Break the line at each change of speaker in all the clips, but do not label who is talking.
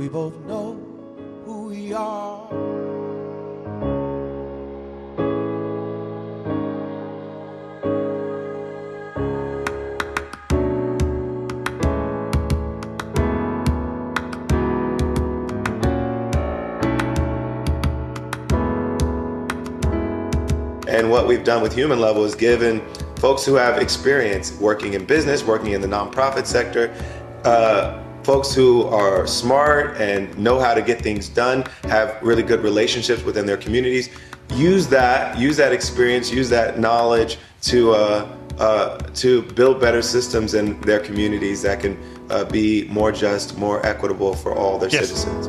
We both know who we are.
And what we've done with Human Level is given folks who have experience working in business, working in the nonprofit sector, folks who are smart and know how to get things done, have really good relationships within their communities, use that experience, use that knowledge to build better systems in their communities that can be more just, more equitable for all their citizens.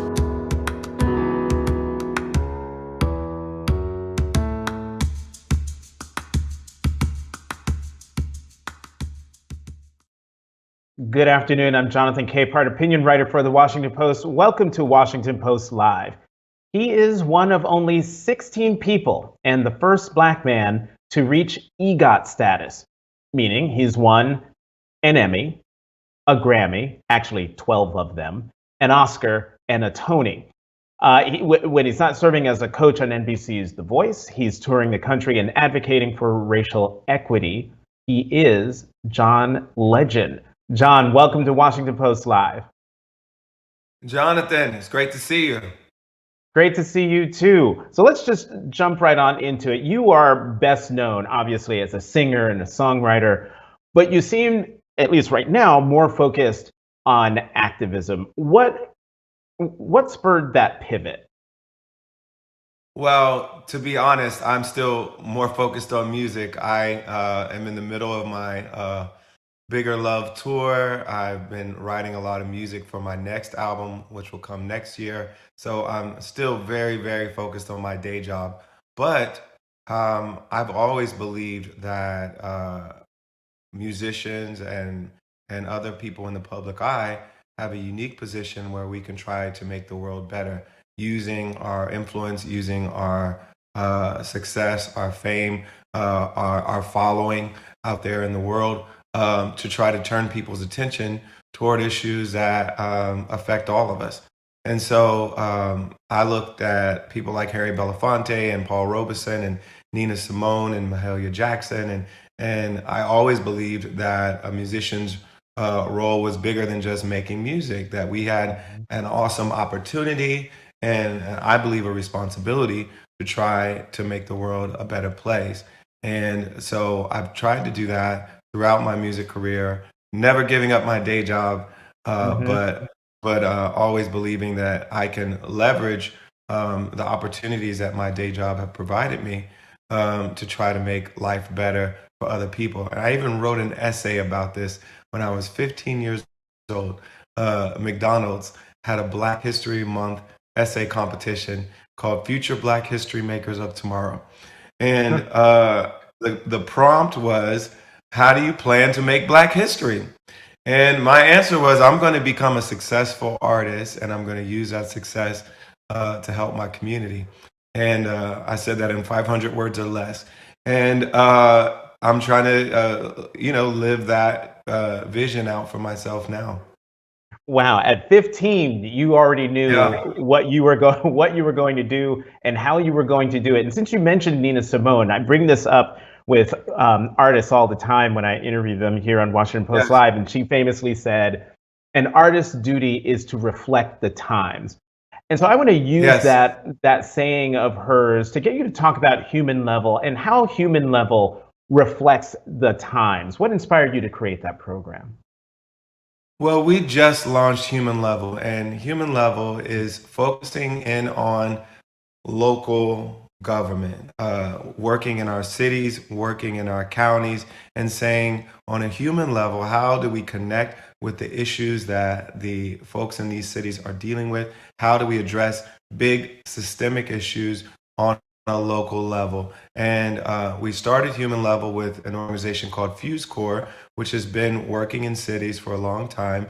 Good afternoon. I'm Jonathan Capehart, opinion writer for The Washington Post. Welcome to Washington Post Live. He is one of only 16 people and the first Black man to reach EGOT status, meaning he's won an Emmy, a Grammy, actually 12 of them, an Oscar, and a Tony. When he's not serving as a coach on NBC's The Voice, he's touring the country and advocating for racial equity. He is John Legend. John, welcome to Washington Post Live.
Jonathan, it's great to see you.
Great to see you too. So let's just jump right on into it. You are best known, obviously, as a singer and a songwriter, but you seem, at least right now, more focused on activism. What spurred that pivot?
Well, to be honest, I'm still more focused on music. I am in the middle of my Bigger Love tour. I've been writing a lot of music for my next album, which will come next year. So I'm still very, very focused on my day job. But I've always believed that musicians and other people in the public eye have a unique position where we can try to make the world better using our influence, using our success, our fame, our following out there in the world. To try to turn people's attention toward issues that affect all of us. And so I looked at people like Harry Belafonte and Paul Robeson and Nina Simone and Mahalia Jackson. And I always believed that a musician's role was bigger than just making music, that we had an awesome opportunity and I believe a responsibility to try to make the world a better place. And so I've tried to do that throughout my music career, never giving up my day job, but always believing that I can leverage the opportunities that my day job have provided me to try to make life better for other people. And I even wrote an essay about this when I was 15 years old. McDonald's had a Black History Month essay competition called Future Black History Makers of Tomorrow. And the prompt was, how do you plan to make Black history? And my answer was, I'm going to become a successful artist and I'm going to use that success to help my community. And I said that in 500 words or less. And I'm trying to, live that vision out for myself now.
Wow, at 15, you already knew what you were going to do and how you were going to do it. And since you mentioned Nina Simone, I bring this up with artists all the time when I interview them here on Washington Post Live, and she famously said, "An artist's duty is to reflect the times." And so I want to use that saying of hers to get you to talk about Human Level and how Human Level reflects the times. What inspired you to create that program?
Well, we just launched Human Level, and Human Level is focusing in on local government, working in our cities, working in our counties, and saying on a human level, how do we connect with the issues that the folks in these cities are dealing with? How do we address big systemic issues on a local level? And we started Human Level with an organization called Fuse Corps, which has been working in cities for a long time,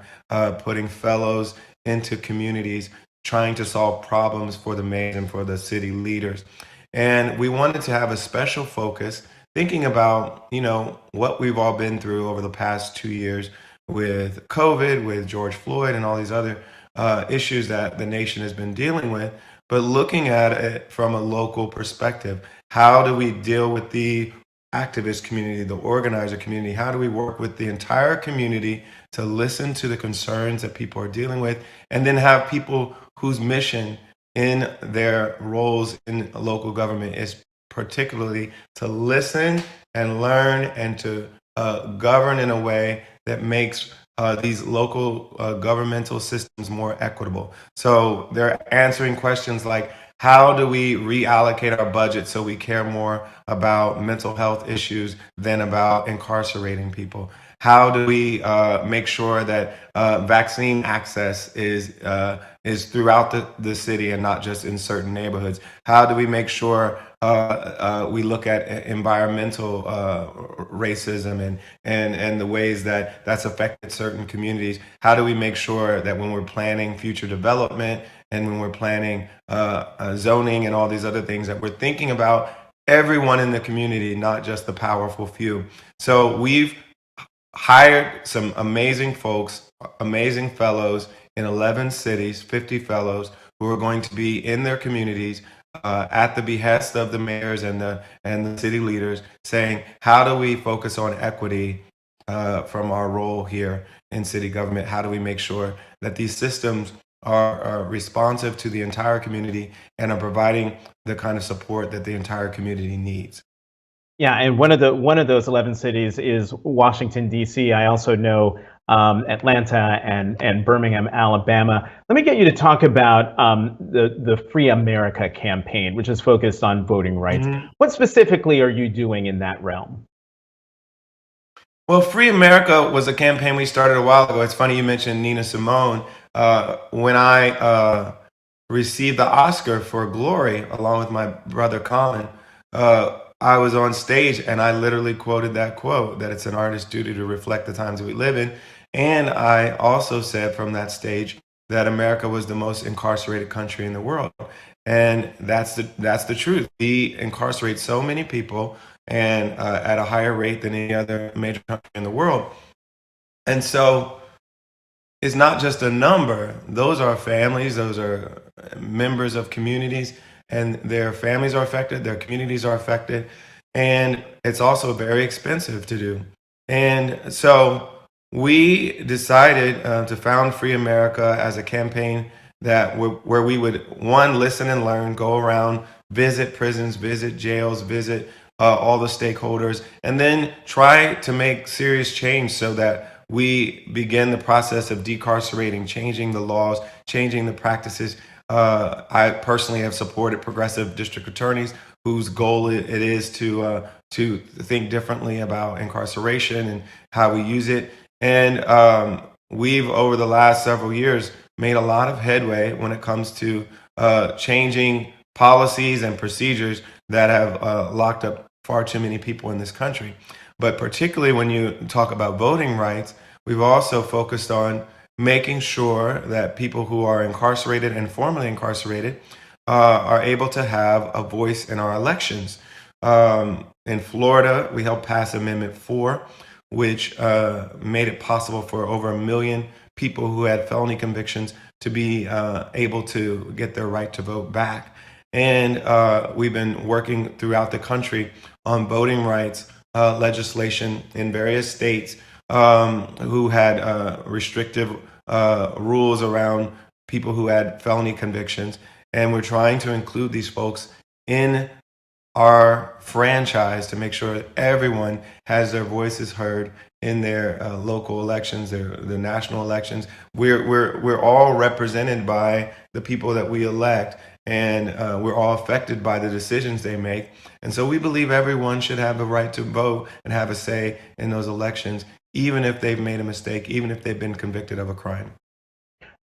putting fellows into communities, trying to solve problems for the mayors and for the city leaders. And we wanted to have a special focus thinking about, what we've all been through over the past 2 years with COVID, with George Floyd and all these other issues that the nation has been dealing with, but looking at it from a local perspective. How do we deal with the activist community, the organizer community? How do we work with the entire community to listen to the concerns that people are dealing with, and then have people whose mission in their roles in local government is particularly to listen and learn and to govern in a way that makes these local governmental systems more equitable. So they're answering questions like, how do we reallocate our budget so we care more about mental health issues than about incarcerating people? How do we make sure that vaccine access is throughout the city and not just in certain neighborhoods? How do we make sure we look at environmental racism and the ways that that's affected certain communities? How do we make sure that when we're planning future development and when we're planning zoning and all these other things, that we're thinking about everyone in the community, not just the powerful few? So we've hired some amazing folks, amazing fellows in 11 cities, 50 fellows who are going to be in their communities at the behest of the mayors and the city leaders, saying, how do we focus on equity from our role here in city government? How do we make sure that these systems are responsive to the entire community and are providing the kind of support that the entire community needs?
Yeah, and one of those 11 cities is Washington, D.C. I also know Atlanta and Birmingham, Alabama. Let me get you to talk about the Free America campaign, which is focused on voting rights.
Mhm.
What specifically are you doing in that realm?
Well, Free America was a campaign we started a while ago. It's funny you mentioned Nina Simone. When I received the Oscar for Glory, along with my brother Colin, I was on stage and I literally quoted that quote, that it's an artist's duty to reflect the times that we live in. And I also said from that stage that America was the most incarcerated country in the world. And that's the truth. We incarcerate so many people, and at a higher rate than any other major country in the world. And so it's not just a number. Those are families, those are members of communities, and their families are affected, their communities are affected, and it's also very expensive to do. And so we decided to found Free America as a campaign where we would, one, listen and learn, go around, visit prisons, visit jails, visit all the stakeholders, and then try to make serious change so that we begin the process of decarcerating, changing the laws, changing the practices. I personally have supported progressive district attorneys whose goal it is to think differently about incarceration and how we use it. And we've, over the last several years, made a lot of headway when it comes to changing policies and procedures that have locked up far too many people in this country. But particularly when you talk about voting rights, we've also focused on making sure that people who are incarcerated and formerly incarcerated are able to have a voice in our elections. In Florida, we helped pass Amendment 4, which made it possible for over 1 million people who had felony convictions to be able to get their right to vote back. And we've been working throughout the country on voting rights legislation in various states who had restrictive rules around people who had felony convictions. And we're trying to include these folks in our franchise to make sure that everyone has their voices heard in their local elections, their national elections. We're all represented by the people that we elect, and we're all affected by the decisions they make. And so we believe everyone should have a right to vote and have a say in those elections, even if they've made a mistake, even if they've been convicted of a crime.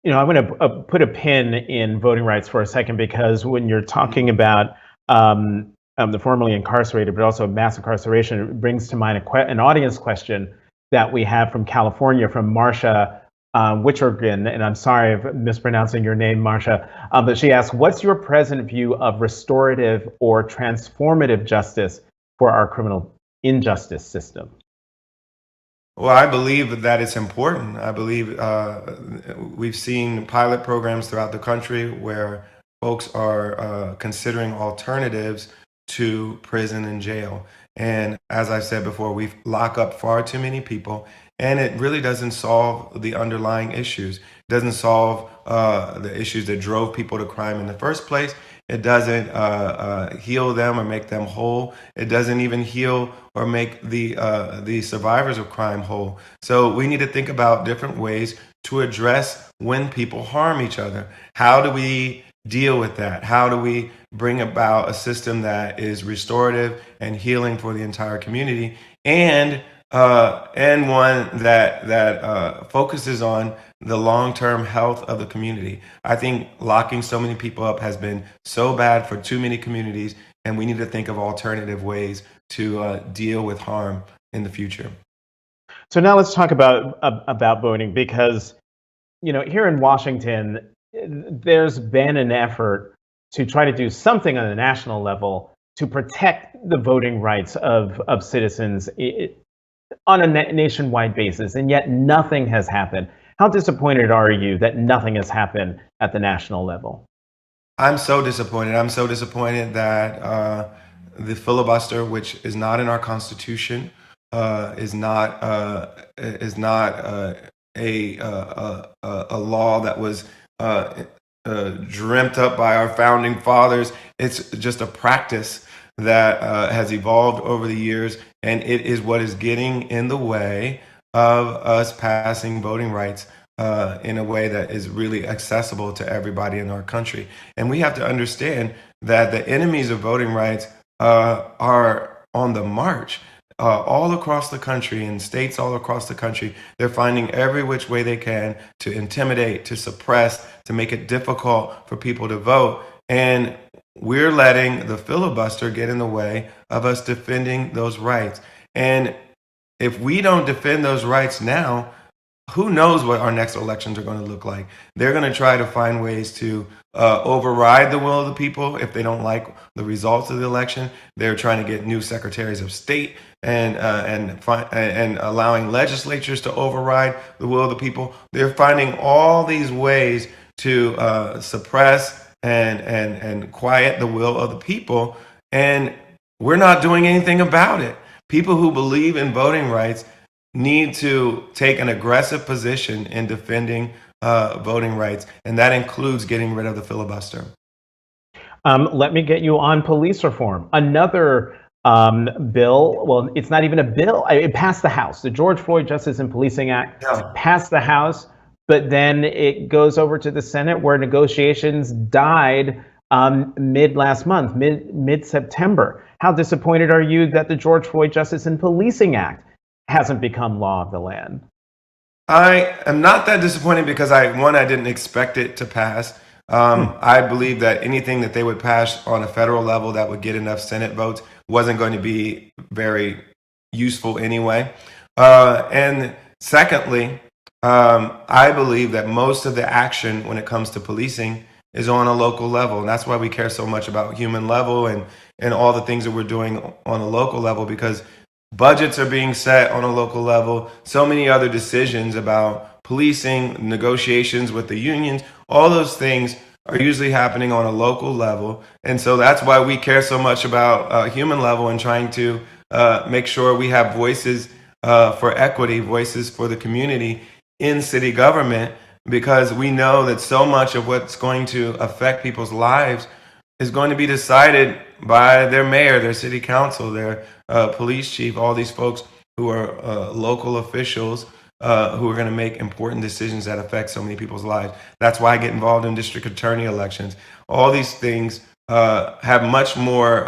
You know, I'm going to put a pin in voting rights for a second, because when you're talking about the formerly incarcerated, but also mass incarceration, it brings to mind an audience question that we have from California, from Marsha Witchergen, and I'm sorry if I'm mispronouncing your name, Marsha, but she asks, what's your present view of restorative or transformative justice for our criminal injustice system?
Well, I believe that it's important. I believe we've seen pilot programs throughout the country where folks are considering alternatives to prison and jail. And as I said before, we lock up far too many people, and it really doesn't solve the underlying issues. It doesn't solve the issues that drove people to crime in the first place. It doesn't heal them or make them whole. It doesn't even heal or make the survivors of crime whole. So we need to think about different ways to address when people harm each other. How do we deal with that? How do we bring about a system that is restorative and healing for the entire community, and one that focuses on the long-term health of the community? I think locking so many people up has been so bad for too many communities, and we need to think of alternative ways to deal with harm in the future.
So now let's talk about voting, because here in Washington, there's been an effort to try to do something on a national level to protect the voting rights of citizens on a nationwide basis, and yet nothing has happened. How disappointed are you that nothing has happened at the national level?
I'm so disappointed. I'm so disappointed that the filibuster, which is not in our Constitution, is not a law that was dreamt up by our founding fathers. It's just a practice that has evolved over the years, and it is what is getting in the way of us passing voting rights in a way that is really accessible to everybody in our country. And we have to understand that the enemies of voting rights are on the march. All across the country, in states all across the country, they're finding every which way they can to intimidate, to suppress, to make it difficult for people to vote. And we're letting the filibuster get in the way of us defending those rights. And if we don't defend those rights now, who knows what our next elections are going to look like? They're going to try to find ways to override the will of the people if they don't like the results of the election. They're trying to get new secretaries of state and allowing legislatures to override the will of the people. They're finding all these ways to suppress and quiet the will of the people, and we're not doing anything about it. People who believe in voting rights need to take an aggressive position in defending voting rights, and that includes getting rid of the filibuster.
Let me get you on police reform. Another bill, well, it's not even a bill. It passed the House. The George Floyd Justice and Policing Act passed the House, but then it goes over to the Senate, where negotiations died mid-last month, mid-September. How disappointed are you that the George Floyd Justice and Policing Act hasn't become law of the land?
I am not that disappointed because I didn't expect it to pass. I believe that anything that they would pass on a federal level that would get enough Senate votes wasn't going to be very useful anyway. And secondly, I believe that most of the action when it comes to policing is on a local level. And that's why we care so much about HUMANLEVEL and all the things that we're doing on a local level, because budgets are being set on a local level. So many other decisions about policing, negotiations with the unions, all those things are usually happening on a local level. And so that's why we care so much about HUMANLEVEL and trying to make sure we have voices for equity, voices for the community in city government, because we know that so much of what's going to affect people's lives is going to be decided by their mayor, their city council, their police chief, all these folks who are local officials who are going to make important decisions that affect so many people's lives. That's why I get involved in district attorney elections. All these things have much more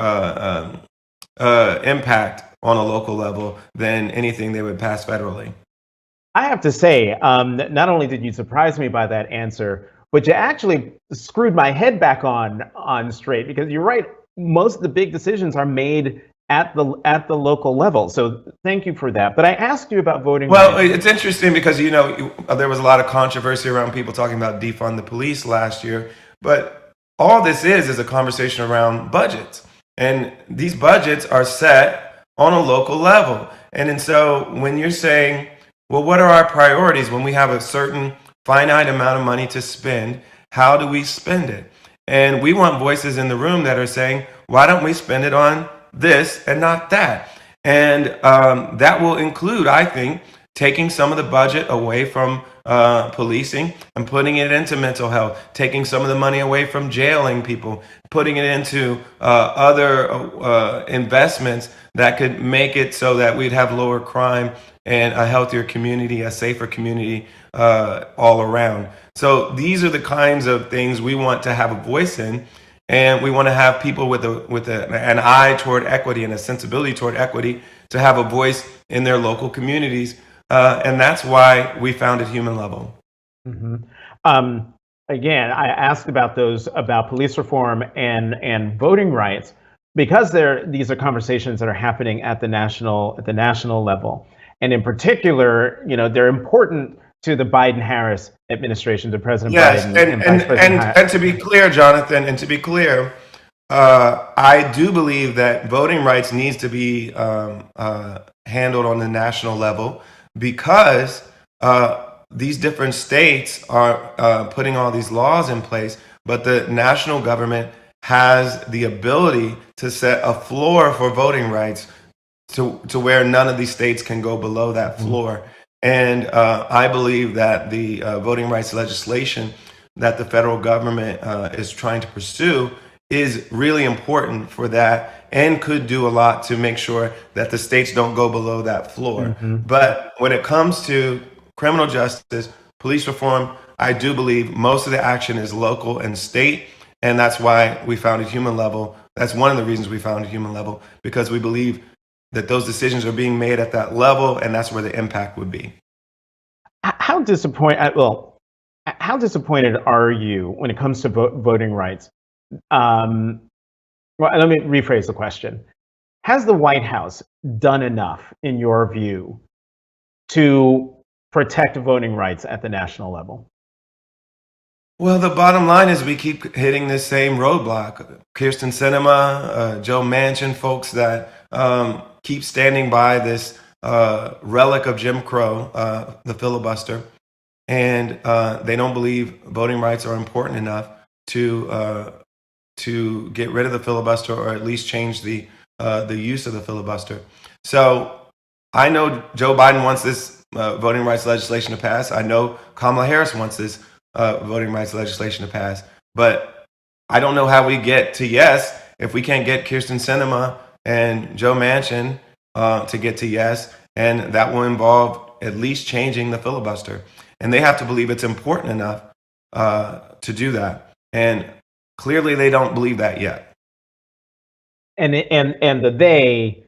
impact on a local level than anything they would pass federally.
I have to say, not only did you surprise me by that answer, but you actually screwed my head back on straight, because you're right. Most of the big decisions are made at the local level. So thank you for that. But I asked you about voting.
Well, it's interesting because, there was a lot of controversy around people talking about defund the police last year. But all this is a conversation around budgets. And these budgets are set on a local level. And so when you're saying well, what are our priorities when we have a certain finite amount of money to spend? How do we spend it? And we want voices in the room that are saying, why don't we spend it on this and not that? And that will include, I think, taking some of the budget away from policing and putting it into mental health, taking some of the money away from jailing people, putting it into other investments that could make it so that we'd have lower crime and a healthier community, a safer community all around. So these are the kinds of things we want to have a voice in, and we want to have people with an eye toward equity and a sensibility toward equity to have a voice in their local communities. And that's why we founded HUMANLEVEL.
Again, I asked about police reform and voting rights because these are conversations that are happening at the national level, and in particular, they're important to the Biden-Harris administration, to President Biden and Vice President Harris.
And to be clear, Jonathan, I do believe that voting rights needs to be handled on the national level, because these different states are putting all these laws in place, but the national government has the ability to set a floor for voting rights to where none of these states can go below that floor. And I believe that the voting rights legislation that the federal government is trying to pursue is really important for that, and could do a lot to make sure that the states don't go below that floor. But when it comes to criminal justice, police reform, I do believe most of the action is local and state, and that's why we founded HUMANLEVEL. That's one of the reasons we founded HUMANLEVEL, because we believe that those decisions are being made at that level, and that's where the impact would be.
How disappointed are you when it comes to voting rights? Well, let me rephrase the question. Has the White House done enough, in your view, to protect voting rights at the national level?
Well, the bottom line is we keep hitting the same roadblock. Kyrsten Sinema, Joe Manchin, folks that keep standing by this relic of Jim Crow, the filibuster, and they don't believe voting rights are important enough to get rid of the filibuster, or at least change the use of the filibuster. So I know Joe Biden wants this voting rights legislation to pass. I know Kamala Harris wants this voting rights legislation to pass. But I don't know how we get to yes if we can't get Kyrsten Sinema and Joe Manchin to get to yes, and that will involve at least changing the filibuster. And they have to believe it's important enough to do that. And clearly they don't believe that yet.
And the they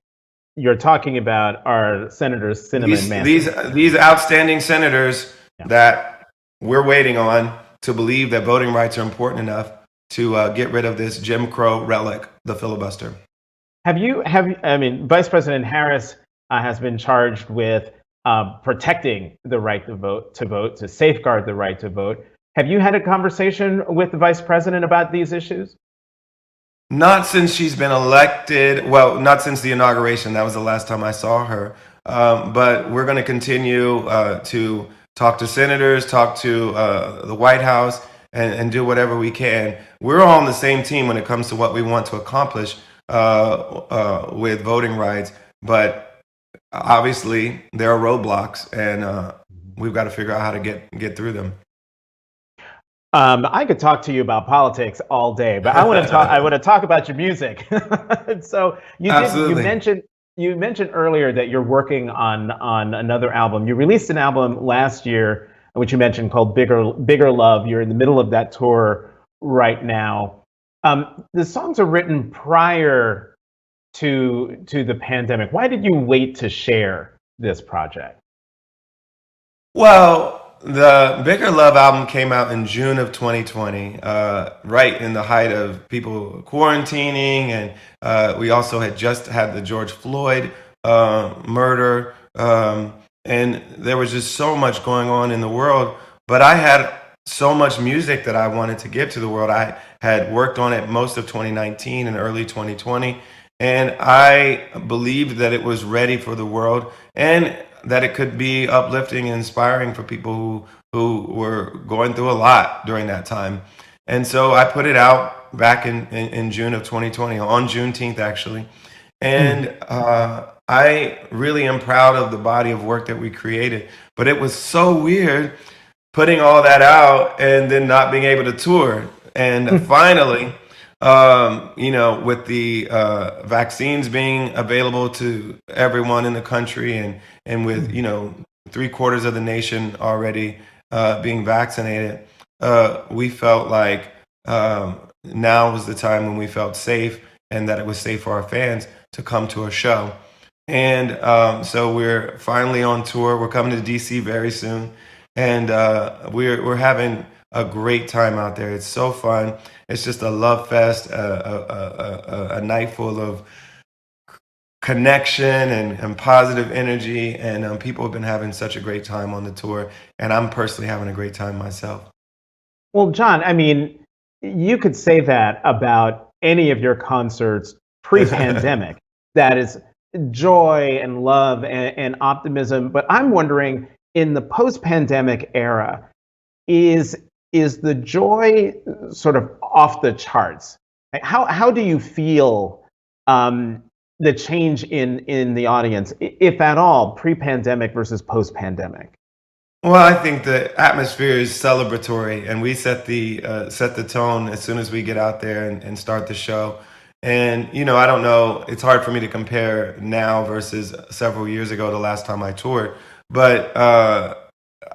you're talking about are Senators Sinema and Manchin.
These outstanding senators that we're waiting on to believe that voting rights are important enough to get rid of this Jim Crow relic, the filibuster. Vice President Harris has been charged with protecting the right to vote, to safeguard the right to vote. Have you had a conversation with the vice president about these issues? Not since she's been elected. Well, not since the inauguration. That was the last time I saw her. But we're going to continue to talk to senators, talk to the White House, and do whatever we can. We're all on the same team when it comes to what we want to accomplish with voting rights. But obviously, there are roadblocks, and we've got to figure out how to get through them.
I could talk to you about politics all day, but I want to talk about your music. So you mentioned earlier that you're working on another album. You released an album last year, which you mentioned, called Bigger Love. You're in the middle of that tour right now. The songs are written prior to the pandemic. Why did you wait to share this project?
Well, the Bigger Love album came out in June of 2020, right in the height of people quarantining, and we also had just had the George Floyd murder, and there was just so much going on in the world. But I had so much music that I wanted to give to the world. I had worked on it most of 2019 and early 2020, and I believed that it was ready for the world. And that it could be uplifting and inspiring for people who were going through a lot during that time. And so I put it out back in June of 2020, on Juneteenth actually. And I really am proud of the body of work that we created. But it was so weird putting all that out and then not being able to tour. And finally, with the vaccines being available to everyone in the country, and with, 3/4 of the nation already being vaccinated, we felt like now was the time when we felt safe and that it was safe for our fans to come to a show. And so we're finally on tour. We're coming to DC very soon, and we're having a great time out there. It's so fun. It's just a love fest, a night full of connection and positive energy, and people have been having such a great time on the tour, and I'm personally having a great time myself.
Well, John, I mean, you could say that about any of your concerts pre-pandemic. That is joy and love and optimism. But I'm wondering, in the post-pandemic era, is the joy sort of off the charts? Like, how do you feel the change in the audience, if at all, pre-pandemic versus post-pandemic?
Well, I think the atmosphere is celebratory, and we set the tone as soon as we get out there and start the show. And I don't know. It's hard for me to compare now versus several years ago, the last time I toured. But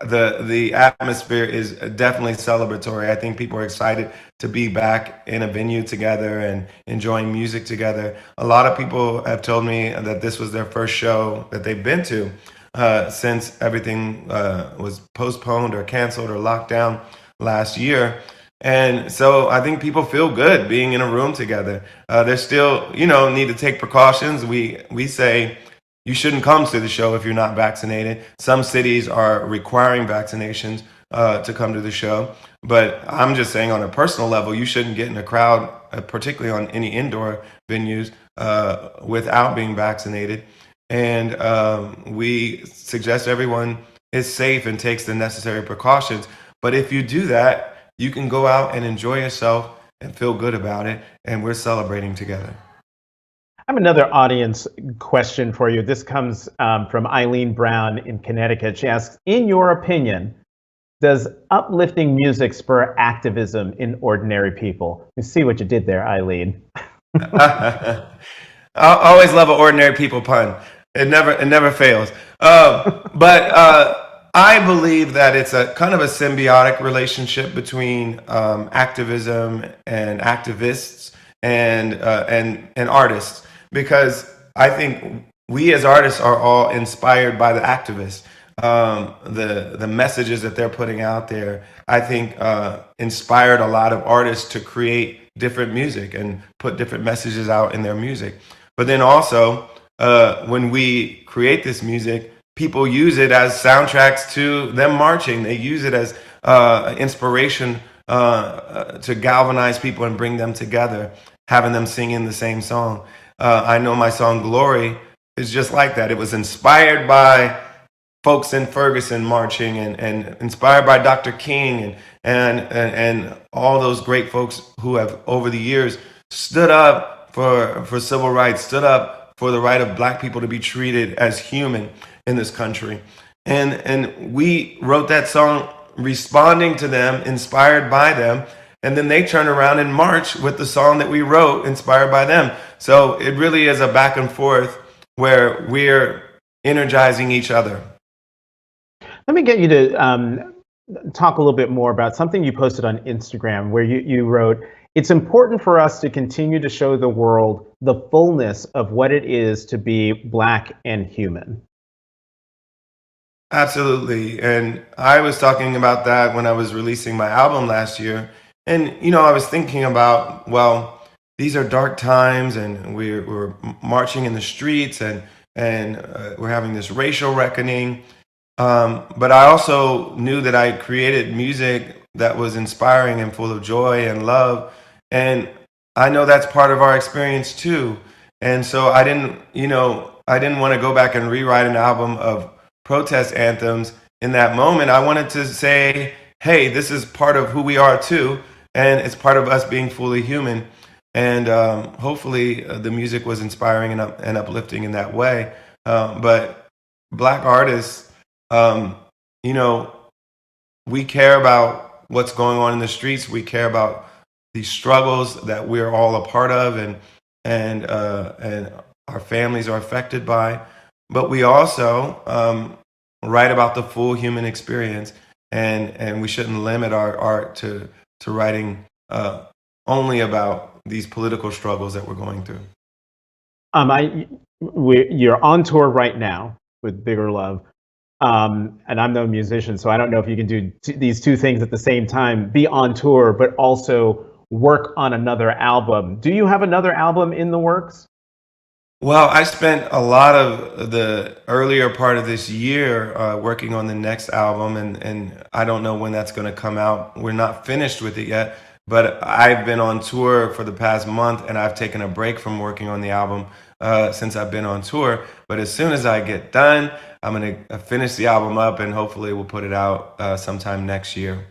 the atmosphere is definitely celebratory. I think people are excited to be back in a venue together and enjoying music together. A lot of people have told me that this was their first show that they've been to since everything was postponed or canceled or locked down last year. And so I think people feel good being in a room together. They're still, need to take precautions. We say you shouldn't come to the show if you're not vaccinated. Some cities are requiring vaccinations to come to the show. But I'm just saying, on a personal level, you shouldn't get in a crowd, particularly on any indoor venues, without being vaccinated. And we suggest everyone is safe and takes the necessary precautions. But if you do that, you can go out and enjoy yourself and feel good about it. And we're celebrating together.
I have another audience question for you. This comes from Eileen Brown in Connecticut. She asks, in your opinion, does uplifting music spur activism in ordinary people? You see what you did there, Eileen.
I always love an ordinary people pun. It never fails. But I believe that it's a kind of a symbiotic relationship between activism and activists and artists, because I think we as artists are all inspired by the activists. The messages that they're putting out there, I think, inspired a lot of artists to create different music and put different messages out in their music. But then also, when we create this music, people use it as soundtracks to them marching. They use it as inspiration to galvanize people and bring them together, having them singing the same song. I know my song Glory is just like that. It was inspired by folks in Ferguson marching, and inspired by Dr. King and all those great folks who have over the years stood up for civil rights, stood up for the right of Black people to be treated as human in this country. And we wrote that song responding to them, inspired by them, and then they turn around and march with the song that we wrote inspired by them. So it really is a back and forth where we're energizing each other.
Let me get you to talk a little bit more about something you posted on Instagram, where you wrote, "It's important for us to continue to show the world the fullness of what it is to be Black and human."
Absolutely. And I was talking about that when I was releasing my album last year. And, I was thinking about, well, these are dark times, and we're marching in the streets, and we're having this racial reckoning. But I also knew that I created music that was inspiring and full of joy and love. And I know that's part of our experience too. And so I didn't want to go back and rewrite an album of protest anthems in that moment, I wanted to say, hey, this is part of who we are too, and it's part of us being fully human. And hopefully the music was inspiring and uplifting in that way. But Black artists, you know, we care about what's going on in the streets. We care about the struggles that we're all a part of, and our families are affected by. But we also write about the full human experience, and we shouldn't limit our art to writing only about these political struggles that we're going through.
You're on tour right now with Bigger Love. And I'm no musician, so I don't know if you can do these two things at the same time, be on tour, but also work on another album. Do you have another album in the works?
Well, I spent a lot of the earlier part of this year working on the next album, and I don't know when that's going to come out. We're not finished with it yet, but I've been on tour for the past month, and I've taken a break from working on the album since I've been on tour. But as soon as I get done, I'm going to finish the album up, and hopefully we'll put it out sometime next year.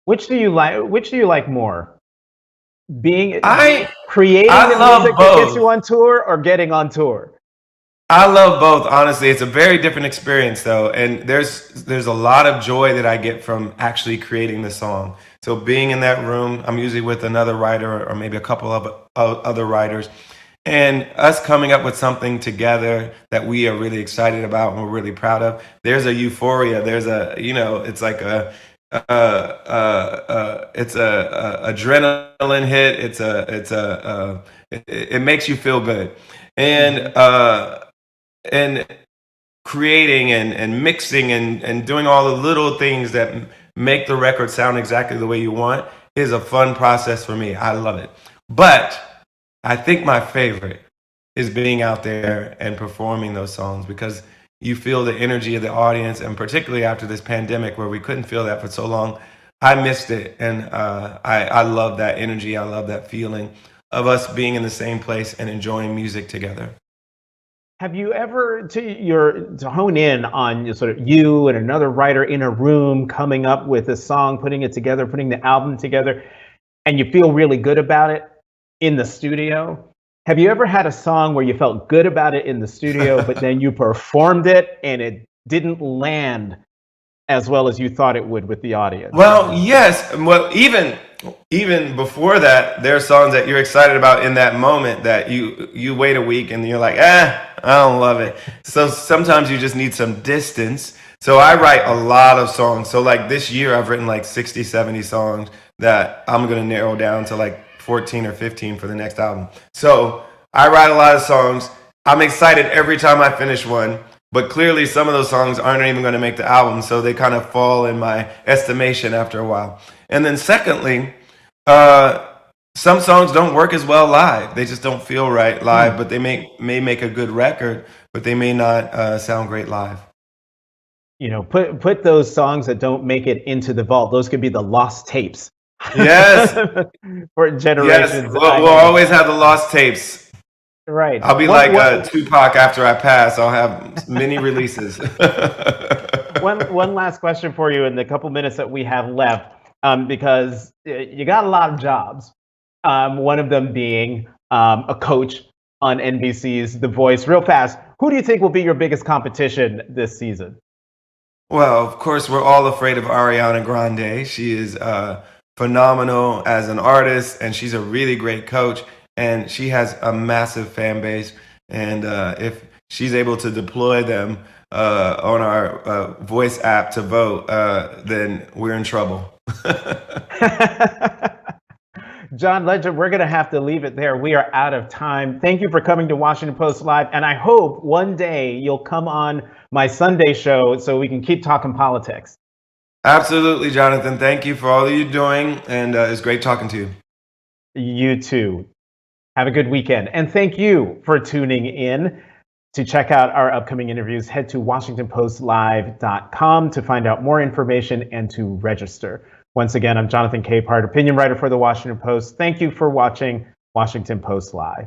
Which do you like? Which do you like more? Creating
I
the
love
music that
both.
gets you on tour, or getting on tour?
I love both, honestly. It's a very different experience, though, and there's a lot of joy that I get from actually creating the song. So being in that room, I'm usually with another writer or maybe a couple of other writers, and us coming up with something together that we are really excited about and we're really proud of. There's a euphoria. There's a, it's like it's a adrenaline hit. It makes you feel good, and creating and mixing and doing all the little things that make the record sound exactly the way you want is a fun process for me. I love it. But I think my favorite is being out there and performing those songs, because you feel the energy of the audience, and particularly after this pandemic where we couldn't feel that for so long, I missed it. And I love that energy. I love that feeling of us being in the same place and enjoying music together.
Have you ever, to hone in on sort of you and another writer in a room coming up with a song, putting it together, putting the album together, and you feel really good about it in the studio? Have you ever had a song where you felt good about it in the studio, but then you performed it and it didn't land as well as you thought it would with the audience?
Well, yes. Well, even before that, there are songs that you're excited about in that moment that you wait a week and you're like, I don't love it. So sometimes you just need some distance. So I write a lot of songs. So like this year, I've written like 60, 70 songs that I'm going to narrow down to like 14 or 15 for the next album. So I write a lot of songs. I'm excited every time I finish one, but clearly some of those songs aren't even going to make the album, so they kind of fall in my estimation after a while. And then secondly, some songs don't work as well live. They just don't feel right live, but they may make a good record, but they may not sound great live.
Put those songs that don't make it into the vault. Those could be the lost tapes.
Yes.
For generations.
Yes, we'll always have the lost tapes.
Right.
I'll be like Tupac after I pass. I'll have many releases.
One last question for you in the couple minutes that we have left, because you got a lot of jobs. One of them being a coach on NBC's The Voice. Real fast, who do you think will be your biggest competition this season?
Well, of course, we're all afraid of Ariana Grande. She is phenomenal as an artist, and she's a really great coach, and she has a massive fan base. And if she's able to deploy them on our voice app to vote, then we're in trouble.
John Legend, we're going to have to leave it there. We are out of time. Thank you for coming to Washington Post Live, and I hope one day you'll come on my Sunday show so we can keep talking politics.
Absolutely, Jonathan. Thank you for all that you're doing, and it's great talking to you.
You too. Have a good weekend. And thank you for tuning in. To check out our upcoming interviews, head to WashingtonPostLive.com to find out more information and to register. Once again, I'm Jonathan Capehart, opinion writer for The Washington Post. Thank you for watching Washington Post Live.